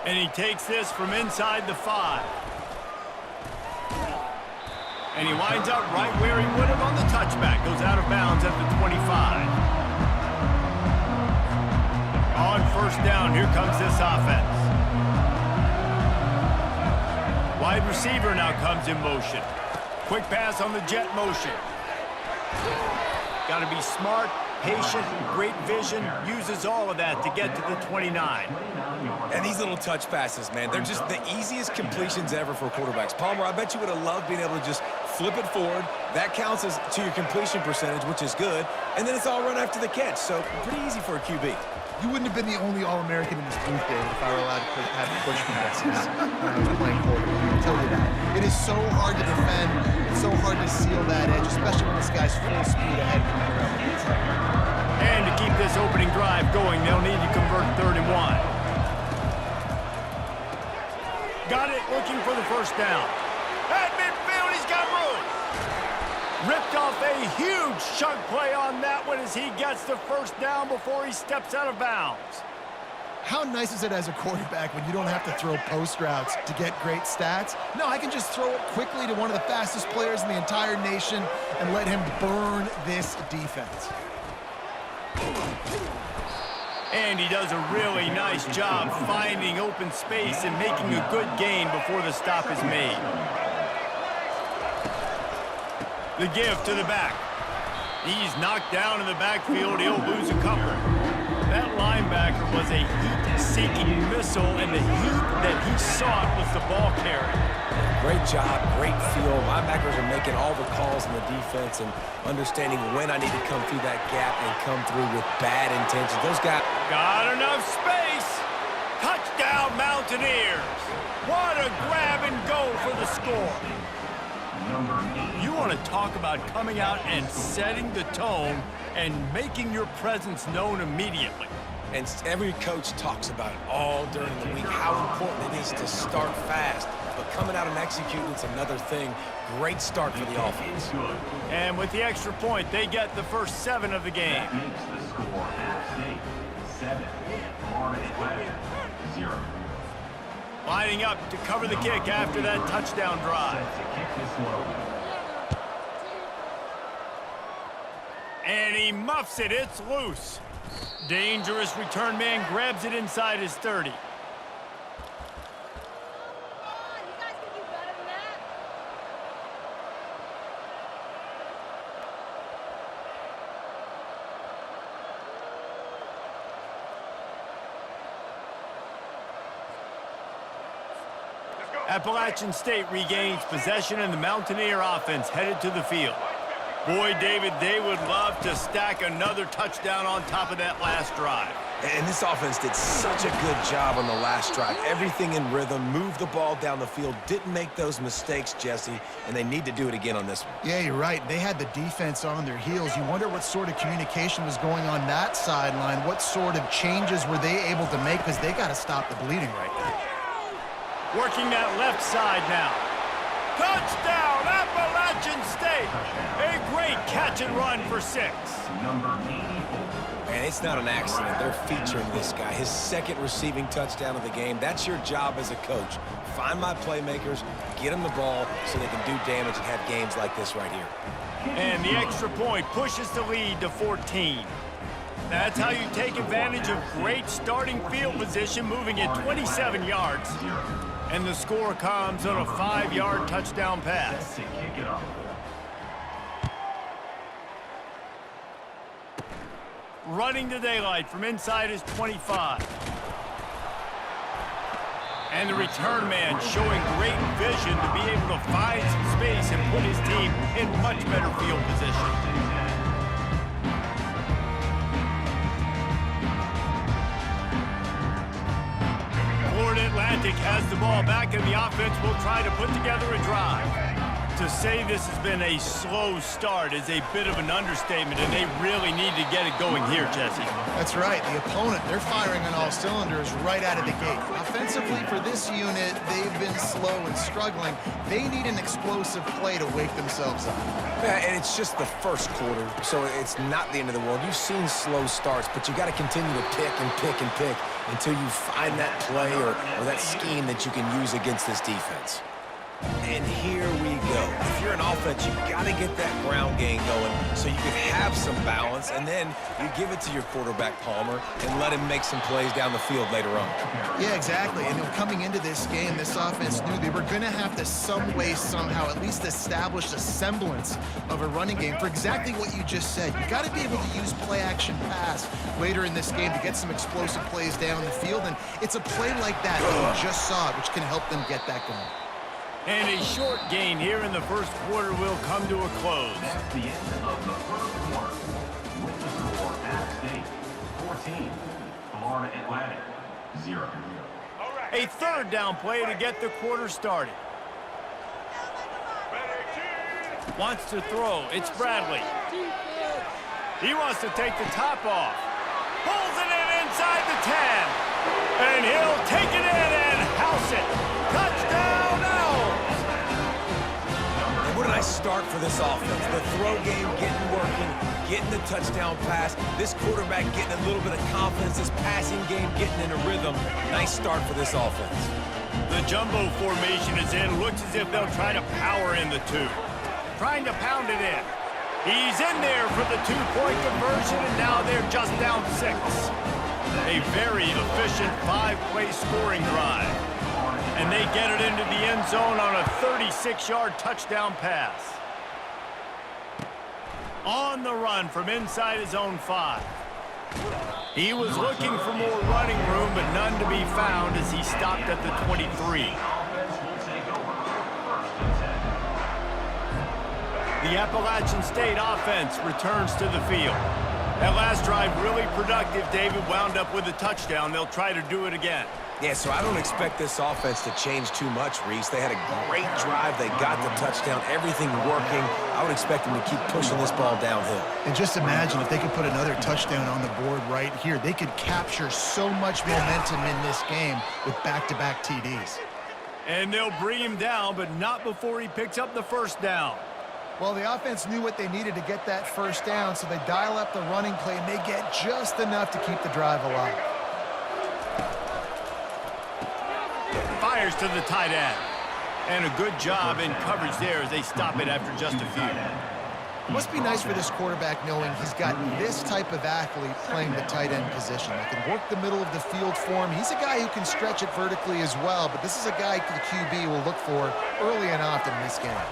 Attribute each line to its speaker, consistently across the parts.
Speaker 1: And he takes this from inside the 5. And he winds up right where he would have on the touchback. Goes out of bounds at the 25. On first down, here comes this offense. Wide receiver now comes in motion. Quick pass on the jet motion. Got to be smart, patient, great vision. Uses all of that to get to the 29.
Speaker 2: And these little touch passes, man, they're just the easiest completions ever for quarterbacks. Palmer, I bet you would have loved being able to just flip it forward. That counts as to your completion percentage, which is good. And then it's all run after the catch, so pretty easy for a QB.
Speaker 3: You wouldn't have been the only All-American in this booth, David, if I were allowed to have push passes when I was playing quarterback. I'll tell you that. It is so hard to defend. It's so hard to seal that edge, especially when this guy's full speed ahead coming around the inside.
Speaker 1: And to keep this opening drive going, they'll need to convert 3rd and 1. Got it, looking for the first down. At midfield, he's got room. Ripped off a huge chunk play on that one as he gets the first down before he steps out of bounds.
Speaker 3: How nice is it as a quarterback when you don't have to throw post routes to get great stats? No, I can just throw it quickly to one of the fastest players in the entire nation and let him burn this defense.
Speaker 1: And he does a really nice job finding open space and making a good gain before the stop is made. The give to the back. He's knocked down in the backfield. He'll lose a couple. That linebacker was a heat-seeking missile, and the heat that he sought was the ball carrier.
Speaker 2: Great job, great feel. Linebackers are making all the calls in the defense and understanding when I need to come through that gap and come through with bad intentions. Those guys
Speaker 1: got enough space. Touchdown, Mountaineers. What a grab and go for the score. You want to talk about coming out and setting the tone and making your presence known immediately.
Speaker 2: And every coach talks about it all during the week, how important it is to start fast. But coming out and executing is another thing. Great start for the offense.
Speaker 1: And with the extra point, they get the first 7 of the game.
Speaker 4: That makes the score App State 7, Florida Atlantic 0.
Speaker 1: Lining up to cover the kick after that touchdown drive. And he muffs it. It's loose. Dangerous return man grabs it inside his 30. Appalachian State regains possession, and the Mountaineer offense headed to the field. Boy, David, they would love to stack another touchdown on top of that last drive.
Speaker 2: And this offense did such a good job on the last drive. Everything in rhythm, moved the ball down the field, didn't make those mistakes, Jesse, and they need to do it again on this one.
Speaker 3: Yeah, you're right. They had the defense on their heels. You wonder what sort of communication was going on that sideline. What sort of changes were they able to make, because they got to stop the bleeding right now.
Speaker 1: Working that left side now. Touchdown, Appalachian State. A great catch and run for 6.
Speaker 4: Number 84.
Speaker 2: And it's not an accident. They're featuring this guy. His 2nd receiving touchdown of the game. That's your job as a coach. Find my playmakers, get them the ball so they can do damage and have games like this right here.
Speaker 1: And the extra point pushes the lead to 14. That's how you take advantage of great starting field position, moving it 27 yards. And the score comes on a 5-yard touchdown pass.
Speaker 4: To kick it off.
Speaker 1: Running to daylight from inside his 25. And the return man showing great vision to be able to find some space and put his team in much better field position. Florida Atlantic has the ball back, and the offense will try to put together a drive. To say this has been a slow start is a bit of an understatement, and they really need to get it going here, Jesse.
Speaker 3: That's right. The opponent, they're firing on all cylinders right out of the gate. Offensively, for this unit, they've been slow and struggling. They need an explosive play to wake themselves up.
Speaker 2: Yeah, and it's just the first quarter, so it's not the end of the world. You've seen slow starts, but you got to continue to pick and pick and pick until you find that play or that scheme that you can use against this defense. And here we go. If you're an offense, you got to get that ground game going so you can have some balance, and then you give it to your quarterback, Palmer, and let him make some plays down the field later on.
Speaker 3: Yeah, exactly. And coming into this game, this offense knew they were going to have to some way, somehow, at least establish a semblance of a running game for exactly what you just said. You got to be able to use play-action pass later in this game to get some explosive plays down the field, and it's a play like that you just saw, which can help them get that going.
Speaker 1: And a short gain here in the first quarter will come to a close.
Speaker 4: That's the end of the first quarter. With the score, App State 14, Florida Atlantic 0.
Speaker 1: A third down play to get the quarter started. Wants to throw. It's Bradley. He wants to take the top off. Pulls it in inside the 10. And he'll take it in and house it. Touchdown, Owls!
Speaker 2: And what a nice start for this offense. The throw game getting working, getting the touchdown pass. This quarterback getting a little bit of confidence. This passing game getting in a rhythm. Nice start for this offense.
Speaker 1: The jumbo formation is in. Looks as if they'll try to power in the two. Trying to pound it in. He's in there for the two-point conversion, and now they're just down 6. A very efficient 5-play scoring drive. And they get it into the end zone on a 36-yard touchdown pass. On the run from inside his own 5. He was looking for more running room, but none to be found as he stopped at the 23. The Appalachian State offense returns to the field. That last drive really productive. David wound up with a touchdown. They'll try to do it again.
Speaker 2: Yeah, so I don't expect this offense to change too much, Reese. They had a great drive. They got the touchdown. Everything working. I would expect them to keep pushing this ball downhill.
Speaker 3: And just imagine if they could put another touchdown on the board right here. They could capture so much momentum in this game with back-to-back TDs.
Speaker 1: And they'll bring him down, but not before he picks up the first down.
Speaker 3: Well, the offense knew what they needed to get that first down, so they dial up the running play, and they get just enough to keep the drive alive.
Speaker 1: Fires to the tight end. And a good job in coverage there as they stop it after just a few.
Speaker 3: It must be nice for this quarterback knowing he's got this type of athlete playing the tight end position. That can work the middle of the field for him. He's a guy who can stretch it vertically as well, but this is a guy the QB will look for early and often in this game.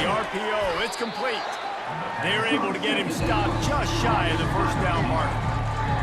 Speaker 1: The RPO, it's complete. They're able to get him stopped just shy of the first down mark.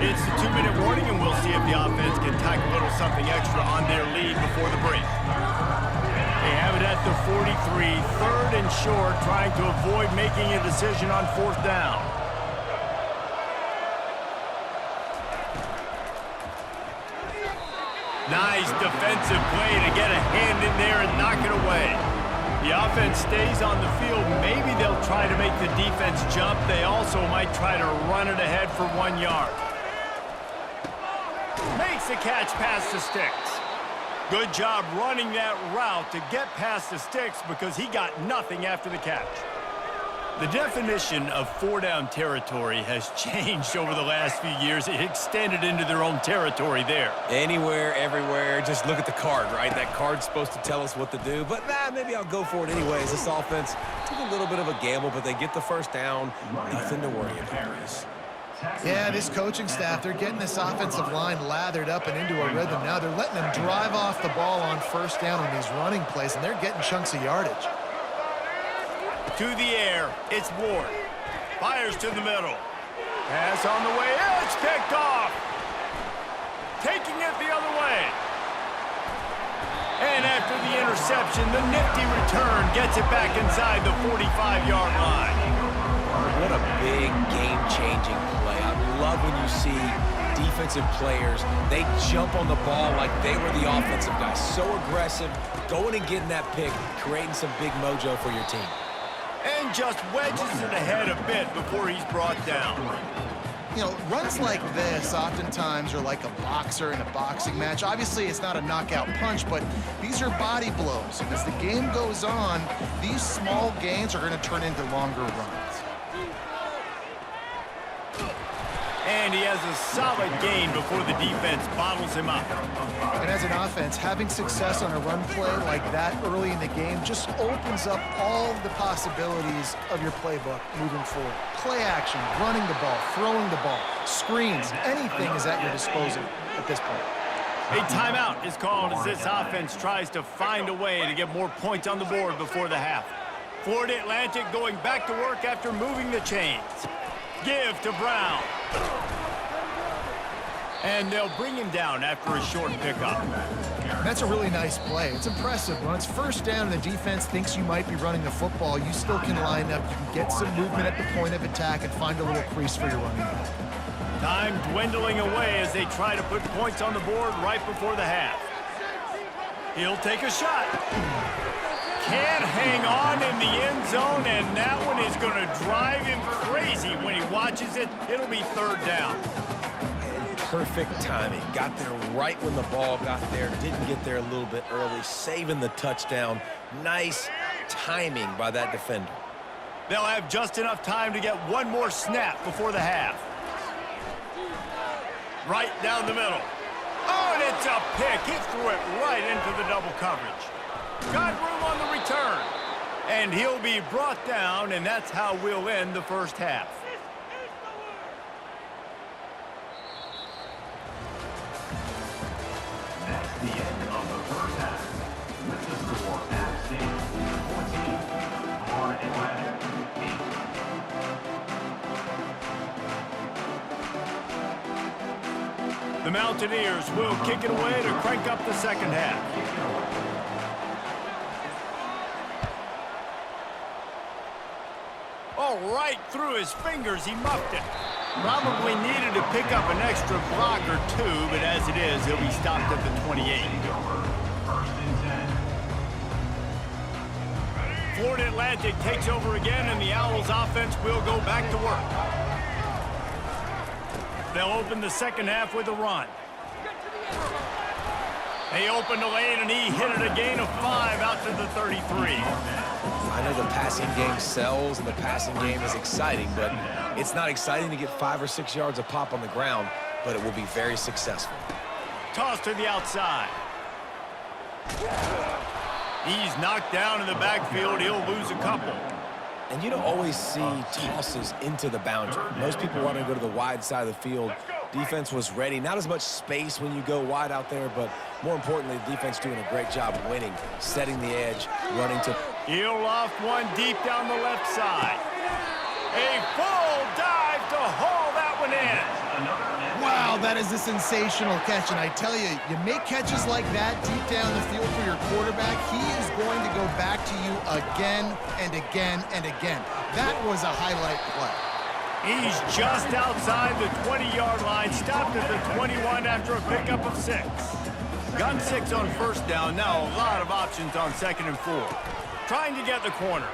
Speaker 1: It's the 2-minute warning, and we'll see if the offense can tack a little something extra on their lead before the break. They have it at the 43, third and short, trying to avoid making a decision on fourth down. Nice defensive play to get a hand in there and knock it away. The offense stays on the field. Maybe they'll try to make the defense jump. They also might try to run it ahead for 1 yard. Makes the catch past the sticks. Good job running that route to get past the sticks because he got nothing after the catch. The definition of 4-down territory has changed over the last few years. It extended into their own territory there.
Speaker 2: Anywhere, everywhere, just look at the card, right? That card's supposed to tell us what to do, but maybe I'll go for it anyways. This offense took a little bit of a gamble, but they get the first down. Nothing to worry about.
Speaker 3: Yeah, this coaching staff, they're getting this offensive line lathered up and into a rhythm. Now they're letting them drive off the ball on first down on these running plays, and they're getting chunks of yardage.
Speaker 1: To the air, it's Ward. Fires to the middle. Pass on the way, it's picked off. Taking it the other way. And after the interception, the nifty return gets it back inside the 45-yard line.
Speaker 2: What a big game-changing play. I love when you see defensive players, they jump on the ball like they were the offensive guys. So aggressive, going and getting that pick, creating some big mojo for your team.
Speaker 1: And just wedges it ahead a bit before he's brought down.
Speaker 3: You know, runs like this oftentimes are like a boxer in a boxing match. Obviously, it's not a knockout punch, but these are body blows. And as the game goes on, these small gains are going to turn into longer runs.
Speaker 1: And he has a solid gain before the defense bottles him up.
Speaker 3: And as an offense, having success on a run play like that early in the game just opens up all of the possibilities of your playbook moving forward. Play action, running the ball, throwing the ball, screens, anything is at your disposal at this point.
Speaker 1: A timeout is called as this offense tries to find a way to get more points on the board before the half. Florida Atlantic going back to work after moving the chains. Give to Brown. And they'll bring him down after a short pickup.
Speaker 3: That's a really nice play. It's impressive. When it's first down and the defense thinks you might be running the football, you still can line up. You can get some movement at the point of attack and find a little crease for your running back.
Speaker 1: Time dwindling away as they try to put points on the board right before the half. He'll take a shot. Can't hang on in the end zone, and that one is going to drive him crazy when he watches it. It'll be third down.
Speaker 2: Perfect timing. Got there right when the ball got there. Didn't get there a little bit early. Saving the touchdown. Nice timing by that defender.
Speaker 1: They'll have just enough time to get one more snap before the half. Right down the middle. Oh, and it's a pick. He threw it right into the double coverage. Got room on the return. And he'll be brought down, and that's how we'll end the first half.
Speaker 4: That's the end of the first half. With the score, App State 14, Florida Atlantic 8.
Speaker 1: The Mountaineers will kick it away to crank up the second half. Oh, right through his fingers, he muffed it. Probably needed to pick up an extra block or two, but as it is, he'll be stopped at the 28.
Speaker 4: First and 10.
Speaker 1: Florida Atlantic takes over again, and the Owls offense will go back to work. They'll open the second half with a run. They open the lane, and he hit it a gain of 5 out to the 33.
Speaker 2: I know the passing game sells and the passing game is exciting, but it's not exciting to get 5 or 6 yards of pop on the ground, but it will be very successful.
Speaker 1: Toss to the outside. He's knocked down in the backfield. He'll lose a couple.
Speaker 2: And you don't always see tosses into the boundary. Most people want to go to the wide side of the field. Defense was ready. Not as much space when you go wide out there, but more importantly, the defense doing a great job winning, setting the edge, running to...
Speaker 1: He'll loft one deep down the left side. A full dive to haul that one in.
Speaker 3: Wow, that is a sensational catch. And I tell you, you make catches like that deep down the field for your quarterback, he is going to go back to you again and again and again. That was a highlight play.
Speaker 1: He's just outside the 20-yard line, stopped at the 21 after a pickup of 6. Gun 6 on first down, now a lot of options on 2nd and 4. Trying to get the corner.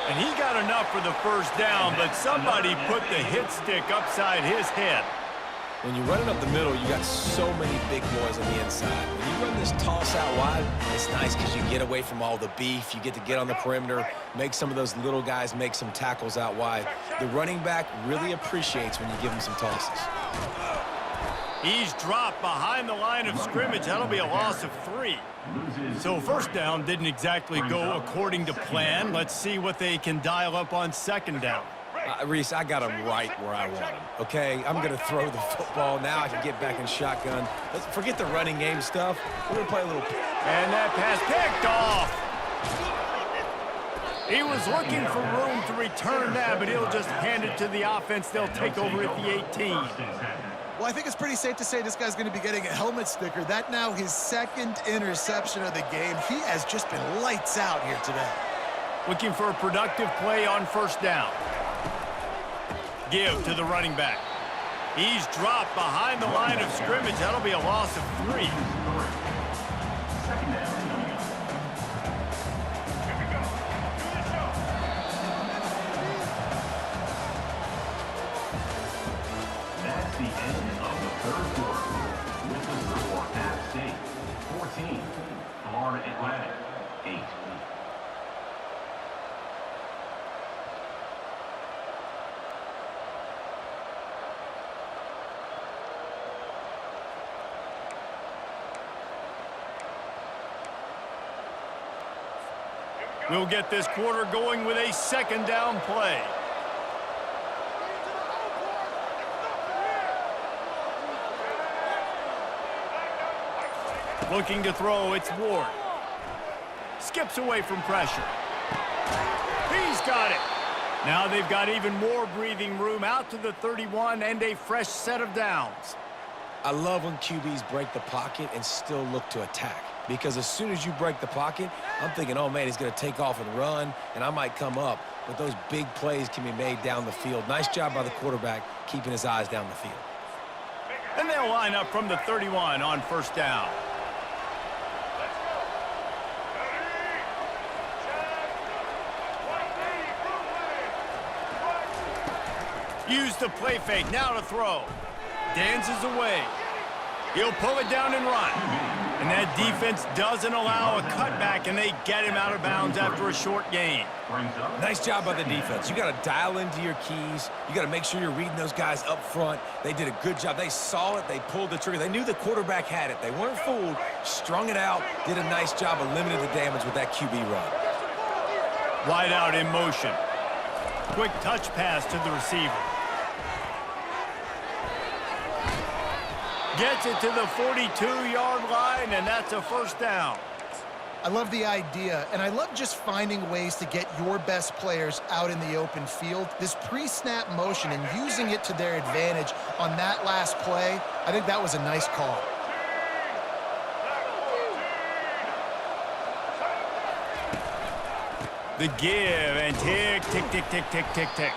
Speaker 1: And he got enough for the first down, but somebody put the hit stick upside his head.
Speaker 2: When you're running up the middle, you got so many big boys on the inside. When you run this toss out wide, it's nice because you get away from all the beef. You get to get on the perimeter, make some of those little guys make some tackles out wide. The running back really appreciates when you give him some tosses.
Speaker 1: He's dropped behind the line of scrimmage. That'll be a loss of 3. So first down didn't exactly go according to plan. Let's see what they can dial up on 2nd down.
Speaker 2: Reese, I got him right where I want him, okay? I'm going to throw the football. Now I can get back in shotgun. Let's forget the running game stuff. We're going to play a little...
Speaker 1: And that pass picked off. He was looking for room to return that, but he'll just hand it to the offense. They'll take over at the 18.
Speaker 3: Well, I think it's pretty safe to say this guy's going to be getting a helmet sticker. That now his 2nd interception of the game. He has just been lights out here today.
Speaker 1: Looking for a productive play on first down. Give to the running back. He's dropped behind the line of scrimmage. That'll be a loss of 3. We'll get this quarter going with a second down play. Looking to throw, it's Ward. Skips away from pressure. He's got it. Now they've got even more breathing room out to the 31 and a fresh set of downs.
Speaker 2: I love when QBs break the pocket and still look to attack. Because as soon as you break the pocket, I'm thinking, oh, man, he's going to take off and run, and I might come up. But those big plays can be made down the field. Nice job by the quarterback keeping his eyes down the field.
Speaker 1: And they'll line up from the 31 on first down. Use the play fake, now to throw. Dances away. He'll pull it down and run. And that defense doesn't allow a cutback, and they get him out of bounds after a short gain.
Speaker 2: Nice job by the defense. You got to dial into your keys. You got to make sure you're reading those guys up front. They did a good job. They saw it. They pulled the trigger. They knew the quarterback had it. They weren't fooled. Strung it out. Did a nice job of limiting the damage with that QB run.
Speaker 1: Wide out in motion. Quick touch pass to the receiver. Gets it to the 42-yard line, and that's a first down.
Speaker 3: I love the idea, and I love just finding ways to get your best players out in the open field. This pre-snap motion and using it to their advantage on that last play, I think that was a nice call.
Speaker 1: The give, and tick, tick, tick, tick, tick, tick, tick.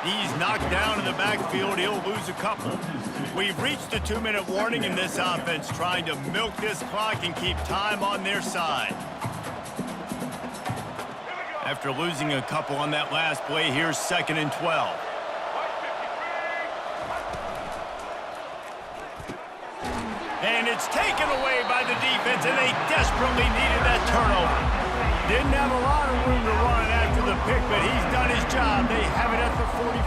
Speaker 1: He's knocked down in the backfield. He'll lose a couple. We've reached the 2-minute warning in this offense, trying to milk this clock and keep time on their side. After losing a couple on that last play, here's 2nd and 12. And it's taken away by the defense, and they desperately needed that turnover. Didn't have a lot of room to run after the pick, but he's done his job. They have it at the 44.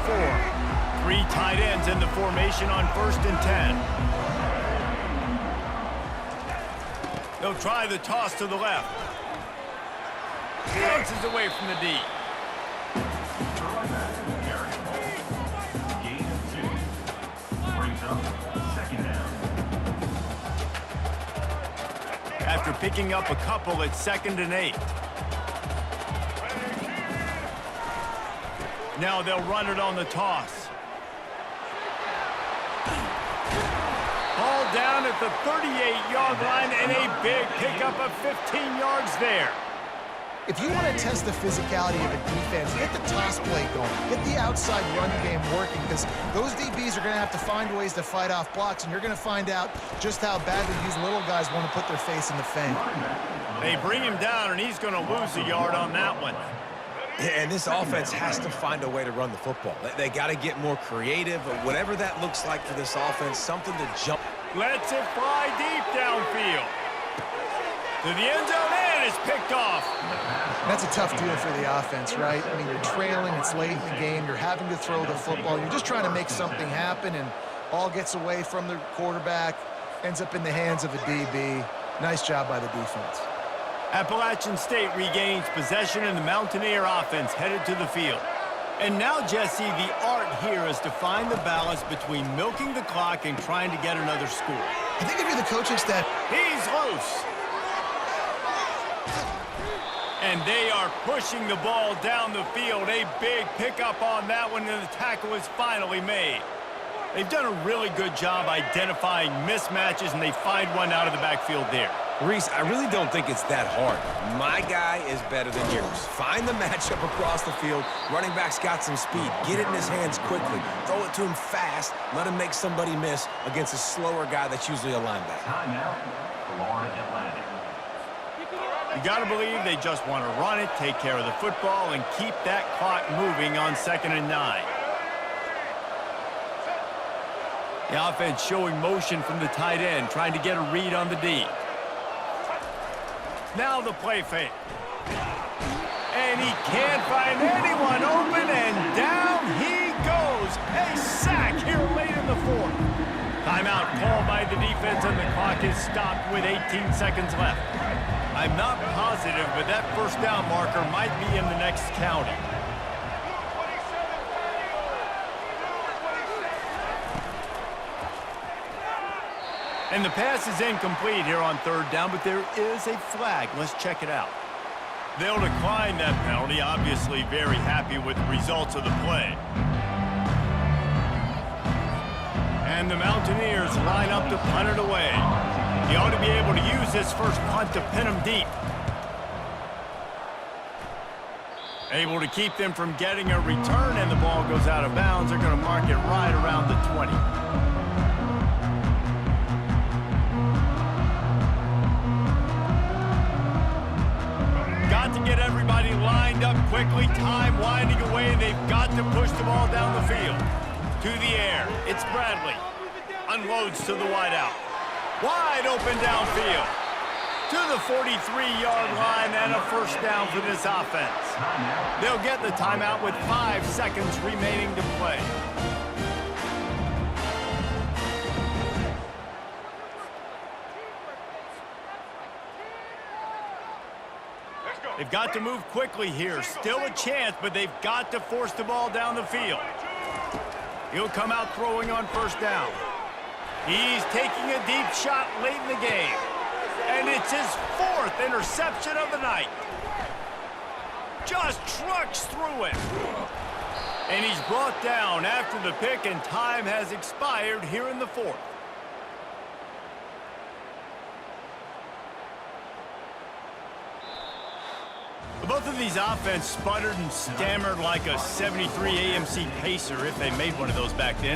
Speaker 1: 3 tight ends in the formation on 1st and 10. They'll try the toss to the left. Dances away from the D.
Speaker 4: Gain of 2. Brings up 2nd down.
Speaker 1: After picking up a couple, it's 2nd and 8. Now they'll run it on the toss. Ball down at the 38-yard line, and a big pickup of 15 yards there.
Speaker 3: If you want to test the physicality of a defense, get the toss play going. Get the outside run game working, because those DBs are going to have to find ways to fight off blocks, and you're going to find out just how badly these little guys want to put their face in the fang.
Speaker 1: They bring him down, and he's going to lose a yard on that one.
Speaker 2: Yeah, and this offense has to find a way to run the football. They got to get more creative, whatever that looks like for this offense, something to jump.
Speaker 1: Lets it fly deep downfield. To the end zone, and it's picked off.
Speaker 3: That's a tough deal for the offense, right? I mean, you're trailing, it's late in the game, you're having to throw the football, you're just trying to make something happen, and ball gets away from the quarterback, ends up in the hands of a DB. Nice job by the defense.
Speaker 1: Appalachian State regains possession, and the Mountaineer offense headed to the field. And now, Jesse, the art here is to find the balance between milking the clock and trying to get another score.
Speaker 3: I think if you're the coaching staff,
Speaker 1: He's loose. And they are pushing the ball down the field. A big pickup on that one, and the tackle is finally made. They've done a really good job identifying mismatches, and they find one out of the backfield there.
Speaker 2: Reese, I really don't think it's that hard. My guy is better than yours. Find the matchup across the field. Running back's got some speed. Get it in his hands quickly. Throw it to him fast. Let him make somebody miss against a slower guy that's usually a linebacker.
Speaker 4: Timeout, Florida Atlantic.
Speaker 1: You got to believe they just want to run it, take care of the football, and keep that clock moving on 2nd and 9. The offense showing motion from the tight end, trying to get a read on the D. Now the play fake. And he can't find anyone open, and down he goes. A sack here late in the 4th. Timeout called by the defense, and the clock is stopped with 18 seconds left. I'm not positive, but that first down marker might be in the next county. And the pass is incomplete here on third down, but there is a flag. Let's check it out. They'll decline that penalty, obviously very happy with the results of the play. And the Mountaineers line up to punt it away. He ought to be able to use this first punt to pin them deep. Able to keep them from getting a return, and the ball goes out of bounds. They're going to mark it right around the 20. Got to get everybody lined up quickly. Time winding away, and they've got to push the ball down the field. To the air. It's Bradley. Unloads to the wideout. Wide open downfield. To the 43-yard line and a first down for this offense. They'll get the timeout with 5 seconds remaining to play. They've got to move quickly here. Still a chance, but they've got to force the ball down the field. He'll come out throwing on first down. He's taking a deep shot late in the game. And it's his 4th interception of the night. Just trucks through it. And he's brought down after the pick, and time has expired here in the 4th. Both of these offenses sputtered and stammered like a 73 AMC Pacer if they made one of those back then.